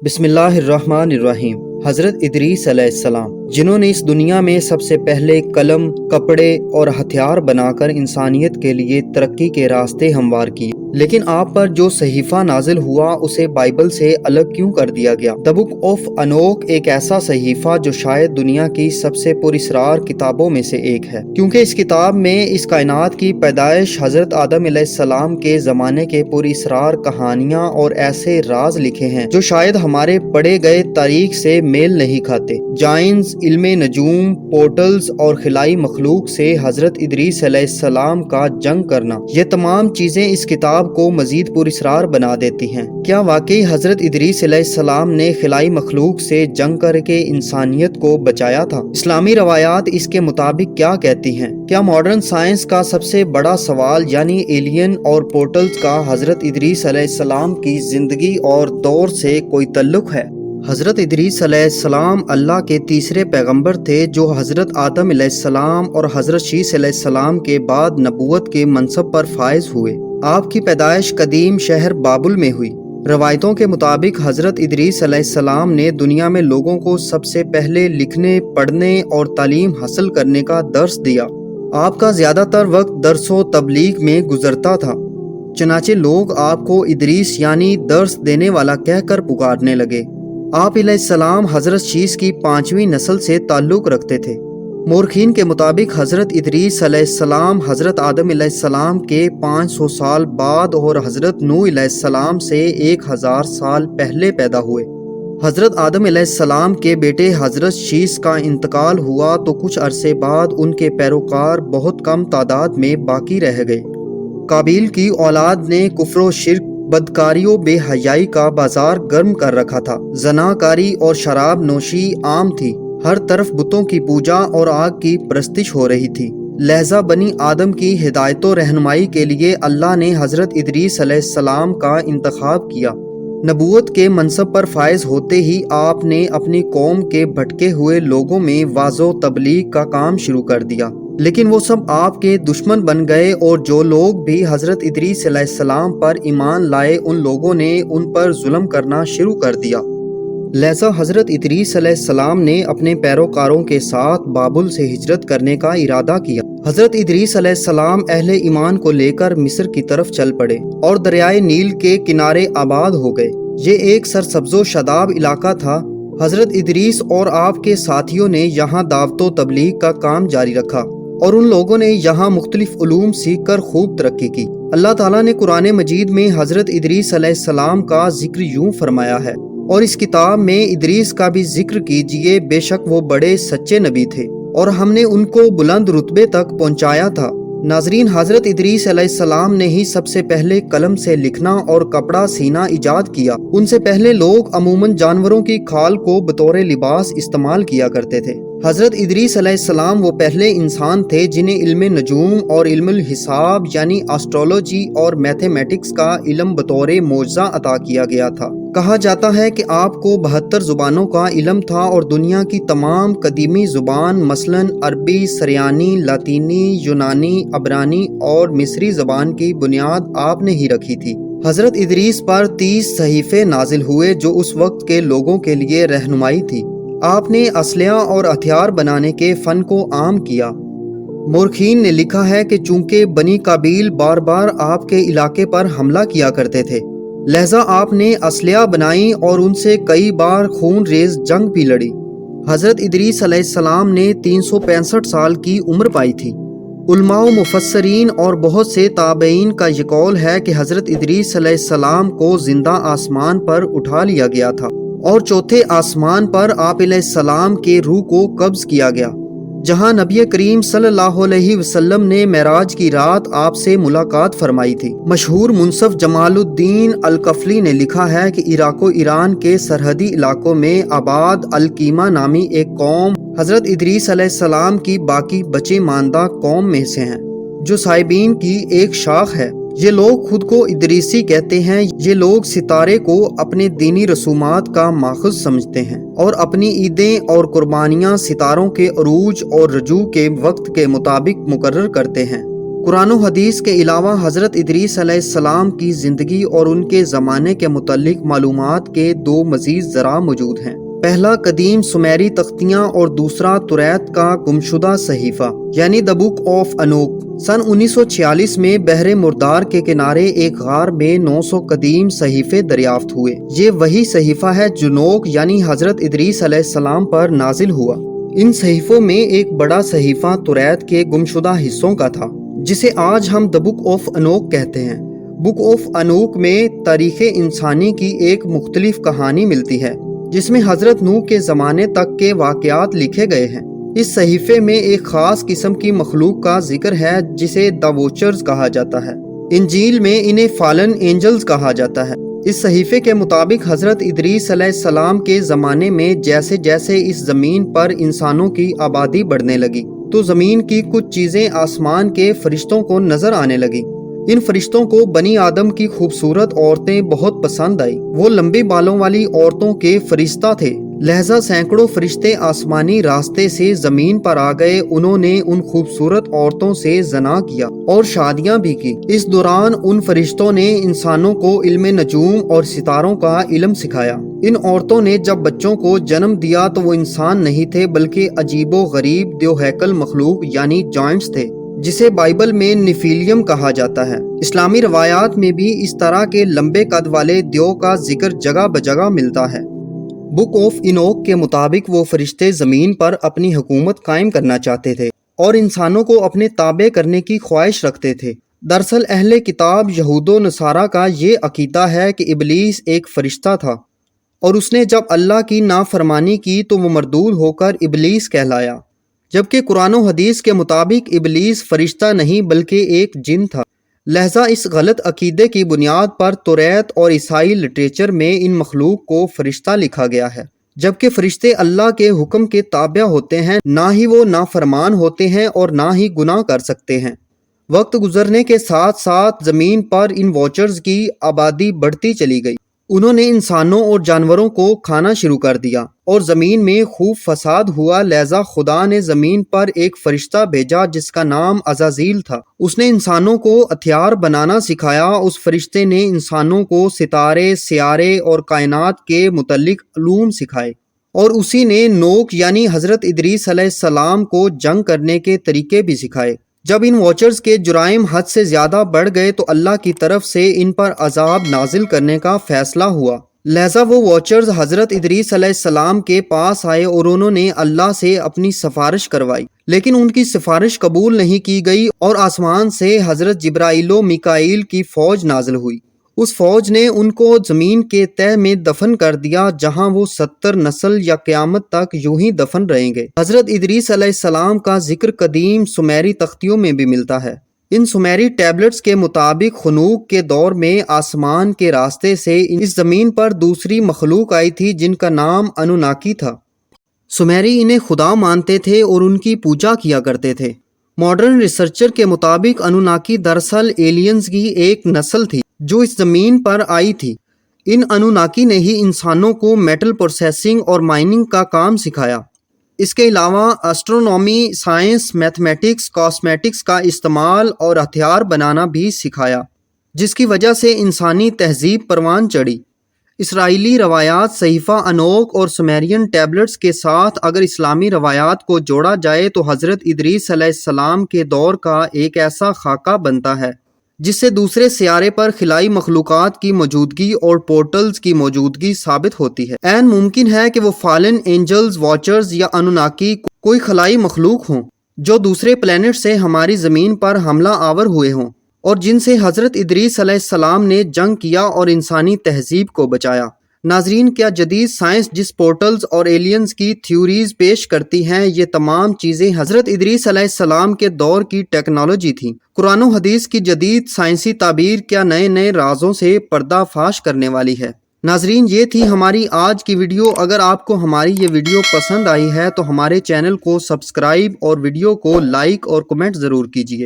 بسم اللہ الرحمن الرحیم۔ حضرت ادریس علیہ السلام، جنہوں نے اس دنیا میں سب سے پہلے قلم، کپڑے اور ہتھیار بنا کر انسانیت کے لیے ترقی کے راستے ہموار کیے، لیکن آپ پر جو صحیفہ نازل ہوا اسے بائبل سے الگ کیوں کر دیا گیا؟ دی بک آف انوک ایک ایسا صحیفہ جو شاید دنیا کی سب سے پراسرار کتابوں میں سے ایک ہے، کیونکہ اس کتاب میں اس کائنات کی پیدائش، حضرت آدم علیہ السلام کے زمانے کے پراسرار کہانیاں اور ایسے راز لکھے ہیں جو شاید ہمارے پڑھے گئے تاریخ سے میل نہیں کھاتے۔ جائنز، علم نجوم، پورٹلز اور خلائی مخلوق سے حضرت ادریس علیہ السلام کا جنگ کرنا، یہ تمام چیزیں اس کتاب کو مزید پراسرار بنا دیتی ہیں۔ کیا واقعی حضرت ادریس علیہ السلام نے خلائی مخلوق سے جنگ کر کے انسانیت کو بچایا تھا؟ اسلامی روایات اس کے مطابق کیا کہتی ہیں؟ کیا ماڈرن سائنس کا سب سے بڑا سوال یعنی ایلین اور پورٹلز کا حضرت ادریس علیہ السلام کی زندگی اور دور سے کوئی تعلق ہے؟ حضرت ادریس علیہ السلام اللہ کے تیسرے پیغمبر تھے جو حضرت آدم علیہ السلام اور حضرت شیس علیہ السلام کے بعد نبوت کے منصب پر فائز ہوئے۔ آپ کی پیدائش قدیم شہر بابل میں ہوئی۔ روایتوں کے مطابق حضرت ادریس علیہ السلام نے دنیا میں لوگوں کو سب سے پہلے لکھنے، پڑھنے اور تعلیم حاصل کرنے کا درس دیا۔ آپ کا زیادہ تر وقت درس و تبلیغ میں گزرتا تھا، چنانچہ لوگ آپ کو ادریس یعنی درس دینے والا کہہ کر پکارنے لگے۔ آپ علیہ السلام حضرت شیس کی 5ویں نسل سے تعلق رکھتے تھے۔ مورخین کے مطابق حضرت ادریس علیہ السلام حضرت آدم علیہ السلام کے 500 سال بعد اور حضرت نوح علیہ السلام سے 1000 سال پہلے پیدا ہوئے۔ حضرت آدم علیہ السلام کے بیٹے حضرت شیس کا انتقال ہوا تو کچھ عرصے بعد ان کے پیروکار بہت کم تعداد میں باقی رہ گئے۔ قابیل کی اولاد نے کفر و شرک، بدکاری و بے حیائی کا بازار گرم کر رکھا تھا۔ زناکاری اور شراب نوشی عام تھی۔ ہر طرف بتوں کی پوجا اور آگ کی پرستش ہو رہی تھی۔ لہذا بنی آدم کی ہدایت و رہنمائی کے لیے اللہ نے حضرت ادریس علیہ السلام کا انتخاب کیا۔ نبوت کے منصب پر فائز ہوتے ہی آپ نے اپنی قوم کے بھٹکے ہوئے لوگوں میں واعظ و تبلیغ کا کام شروع کر دیا، لیکن وہ سب آپ کے دشمن بن گئے اور جو لوگ بھی حضرت ادریس علیہ السلام پر ایمان لائے ان لوگوں نے ان پر ظلم کرنا شروع کر دیا۔ لہذا حضرت ادریس علیہ السلام نے اپنے پیروکاروں کے ساتھ بابل سے ہجرت کرنے کا ارادہ کیا۔ حضرت ادریس علیہ السلام اہل ایمان کو لے کر مصر کی طرف چل پڑے اور دریائے نیل کے کنارے آباد ہو گئے۔ یہ ایک سرسبز و شاداب علاقہ تھا۔ حضرت ادریس اور آپ کے ساتھیوں نے یہاں دعوت و تبلیغ کا کام جاری رکھا اور ان لوگوں نے یہاں مختلف علوم سیکھ کر خوب ترقی کی۔ اللہ تعالیٰ نے قرآن مجید میں حضرت ادریس علیہ السلام کا ذکر یوں فرمایا ہے، اور اس کتاب میں ادریس کا بھی ذکر کیجئے، بے شک وہ بڑے سچے نبی تھے اور ہم نے ان کو بلند رتبے تک پہنچایا تھا۔ ناظرین، حضرت ادریس علیہ السلام نے ہی سب سے پہلے قلم سے لکھنا اور کپڑا سینا ایجاد کیا۔ ان سے پہلے لوگ عموماً جانوروں کی کھال کو بطور لباس استعمال کیا کرتے تھے۔ حضرت ادریس علیہ السلام وہ پہلے انسان تھے جنہیں علم نجوم اور علم الحساب یعنی آسٹرولوجی اور میتھمیٹکس کا علم بطور معجزہ عطا کیا گیا تھا۔ کہا جاتا ہے کہ آپ کو 72 زبانوں کا علم تھا اور دنیا کی تمام قدیمی زبان مثلاً عربی، سریانی، لاطینی، یونانی، عبرانی اور مصری زبان کی بنیاد آپ نے ہی رکھی تھی۔ حضرت ادریس پر 30 صحیفے نازل ہوئے جو اس وقت کے لوگوں کے لیے رہنمائی تھی۔ آپ نے اسلحہ اور ہتھیار بنانے کے فن کو عام کیا۔ مورخین نے لکھا ہے کہ چونکہ بنی قابیل بار بار آپ کے علاقے پر حملہ کیا کرتے تھے، لہذا آپ نے اسلحہ بنائی اور ان سے کئی بار خون ریز جنگ بھی لڑی۔ حضرت ادریس علیہ السلام نے 365 سال کی عمر پائی تھی۔ علماء و مفسرین اور بہت سے تابعین کا یہ قول ہے کہ حضرت ادریس علیہ السلام کو زندہ آسمان پر اٹھا لیا گیا تھا اور چوتھے آسمان پر آپ علیہ السلام کے روح کو قبض کیا گیا، جہاں نبی کریم صلی اللہ علیہ وسلم نے معراج کی رات آپ سے ملاقات فرمائی تھی۔ مشہور منصف جمال الدین الکفلی نے لکھا ہے کہ عراق و ایران کے سرحدی علاقوں میں آباد الکیمہ نامی ایک قوم حضرت ادریس علیہ السلام کی باقی بچے ماندہ قوم میں سے ہیں، جو صائبین کی ایک شاخ ہے۔ یہ لوگ خود کو ادریسی کہتے ہیں۔ یہ لوگ ستارے کو اپنے دینی رسومات کا ماخذ سمجھتے ہیں اور اپنی عیدیں اور قربانیاں ستاروں کے عروج اور رجوع کے وقت کے مطابق مقرر کرتے ہیں۔ قرآن و حدیث کے علاوہ حضرت ادریس علیہ السلام کی زندگی اور ان کے زمانے کے متعلق معلومات کے دو مزید ذرائع موجود ہیں۔ پہلا قدیم سمیری تختیاں اور دوسرا توریت کا گمشدہ صحیفہ یعنی دی بک آف انوک۔ سن 1946 میں بحر مردار کے کنارے ایک غار میں 900 قدیم صحیفے دریافت ہوئے۔ یہ وہی صحیفہ ہے جو نوح یعنی حضرت ادریس علیہ السلام پر نازل ہوا۔ ان صحیفوں میں ایک بڑا صحیفہ توریت کے گمشدہ حصوں کا تھا جسے آج ہم دی بک آف انوک کہتے ہیں۔ بک آف انوک میں تاریخ انسانی کی ایک مختلف کہانی ملتی ہے جس میں حضرت نوح کے زمانے تک کے واقعات لکھے گئے ہیں۔ اس صحیفے میں ایک خاص قسم کی مخلوق کا ذکر ہے جسے دی واچرز کہا جاتا ہے۔ انجیل میں انہیں فالن اینجلز کہا جاتا ہے۔ اس صحیفے کے مطابق حضرت ادریس علیہ السلام کے زمانے میں جیسے جیسے اس زمین پر انسانوں کی آبادی بڑھنے لگی تو زمین کی کچھ چیزیں آسمان کے فرشتوں کو نظر آنے لگی۔ ان فرشتوں کو بنی آدم کی خوبصورت عورتیں بہت پسند آئی۔ وہ لمبے بالوں والی عورتوں کے فرشتہ تھے، لہذا سینکڑوں فرشتے آسمانی راستے سے زمین پر آ گئے۔ انہوں نے ان خوبصورت عورتوں سے زنا کیا اور شادیاں بھی کی۔ اس دوران ان فرشتوں نے انسانوں کو علم نجوم اور ستاروں کا علم سکھایا۔ ان عورتوں نے جب بچوں کو جنم دیا تو وہ انسان نہیں تھے بلکہ عجیب و غریب دیو ہیکل مخلوق یعنی جائنٹس تھے، جسے بائبل میں نیفیلیم کہا جاتا ہے۔ اسلامی روایات میں بھی اس طرح کے لمبے قد والے دیو کا ذکر جگہ بجگہ ملتا ہے۔ بک آف انوک کے مطابق وہ فرشتے زمین پر اپنی حکومت قائم کرنا چاہتے تھے اور انسانوں کو اپنے تابع کرنے کی خواہش رکھتے تھے۔ دراصل اہل کتاب یہود و نصارہ کا یہ عقیدہ ہے کہ ابلیس ایک فرشتہ تھا اور اس نے جب اللہ کی نافرمانی کی تو وہ مردود ہو کر ابلیس کہلایا، جبکہ قرآن و حدیث کے مطابق ابلیس فرشتہ نہیں بلکہ ایک جن تھا۔ لہذا اس غلط عقیدے کی بنیاد پر توریت اور عیسائی لٹریچر میں ان مخلوق کو فرشتہ لکھا گیا ہے، جبکہ فرشتے اللہ کے حکم کے تابع ہوتے ہیں، نہ ہی وہ نافرمان ہوتے ہیں اور نہ ہی گناہ کر سکتے ہیں۔ وقت گزرنے کے ساتھ ساتھ زمین پر ان واچرز کی آبادی بڑھتی چلی گئی۔ انہوں نے انسانوں اور جانوروں کو کھانا شروع کر دیا اور زمین میں خوب فساد ہوا، لہذا خدا نے زمین پر ایک فرشتہ بھیجا جس کا نام عزازیل تھا۔ اس نے انسانوں کو ہتھیار بنانا سکھایا۔ اس فرشتے نے انسانوں کو ستارے، سیارے اور کائنات کے متعلق علوم سکھائے، اور اسی نے نوح یعنی حضرت ادریس علیہ السلام کو جنگ کرنے کے طریقے بھی سکھائے۔ جب ان واچرز کے جرائم حد سے زیادہ بڑھ گئے تو اللہ کی طرف سے ان پر عذاب نازل کرنے کا فیصلہ ہوا، لہذا وہ واچرز حضرت ادریس علیہ السلام کے پاس آئے اور انہوں نے اللہ سے اپنی سفارش کروائی، لیکن ان کی سفارش قبول نہیں کی گئی اور آسمان سے حضرت جبرائیل و میکائیل کی فوج نازل ہوئی۔ اس فوج نے ان کو زمین کے تہہ میں دفن کر دیا جہاں وہ 70 نسل یا قیامت تک یوں ہی دفن رہیں گے۔ حضرت ادریس علیہ السلام کا ذکر قدیم سمیری تختیوں میں بھی ملتا ہے۔ ان سمیری ٹیبلٹس کے مطابق خنوخ کے دور میں آسمان کے راستے سے اس زمین پر دوسری مخلوق آئی تھی جن کا نام انوناکی تھا۔ سمیری انہیں خدا مانتے تھے اور ان کی پوجا کیا کرتے تھے۔ ماڈرن ریسرچر کے مطابق انوناکی دراصل ایلینز کی ایک نسل تھی جو اس زمین پر آئی تھی۔ ان انوناکی نے ہی انسانوں کو میٹل پروسیسنگ اور مائننگ کا کام سکھایا۔ اس کے علاوہ اسٹرونومی، سائنس، میتھمیٹکس، کاسمیٹکس کا استعمال اور ہتھیار بنانا بھی سکھایا، جس کی وجہ سے انسانی تہذیب پروان چڑھی۔ اسرائیلی روایات، صحیفہ انوک اور سمیرین ٹیبلٹس کے ساتھ اگر اسلامی روایات کو جوڑا جائے تو حضرت ادریس علیہ السلام کے دور کا ایک ایسا خاکہ بنتا ہے جس سے دوسرے سیارے پر خلائی مخلوقات کی موجودگی اور پورٹلز کی موجودگی ثابت ہوتی ہے۔ عین ممکن ہے کہ وہ فالن اینجلز، واچرز یا انوناکی کوئی خلائی مخلوق ہوں جو دوسرے پلینٹ سے ہماری زمین پر حملہ آور ہوئے ہوں اور جن سے حضرت ادریس علیہ السلام نے جنگ کیا اور انسانی تہذیب کو بچایا۔ ناظرین، کیا جدید سائنس جس پورٹلز اور ایلینز کی تھیوریز پیش کرتی ہیں یہ تمام چیزیں حضرت ادریس علیہ السلام کے دور کی ٹیکنالوجی تھیں؟ قرآن و حدیث کی جدید سائنسی تعبیر کیا نئے نئے رازوں سے پردہ فاش کرنے والی ہے؟ ناظرین، یہ تھی ہماری آج کی ویڈیو۔ اگر آپ کو ہماری یہ ویڈیو پسند آئی ہے تو ہمارے چینل کو سبسکرائب اور ویڈیو کو لائک اور کمنٹ ضرور کیجیے۔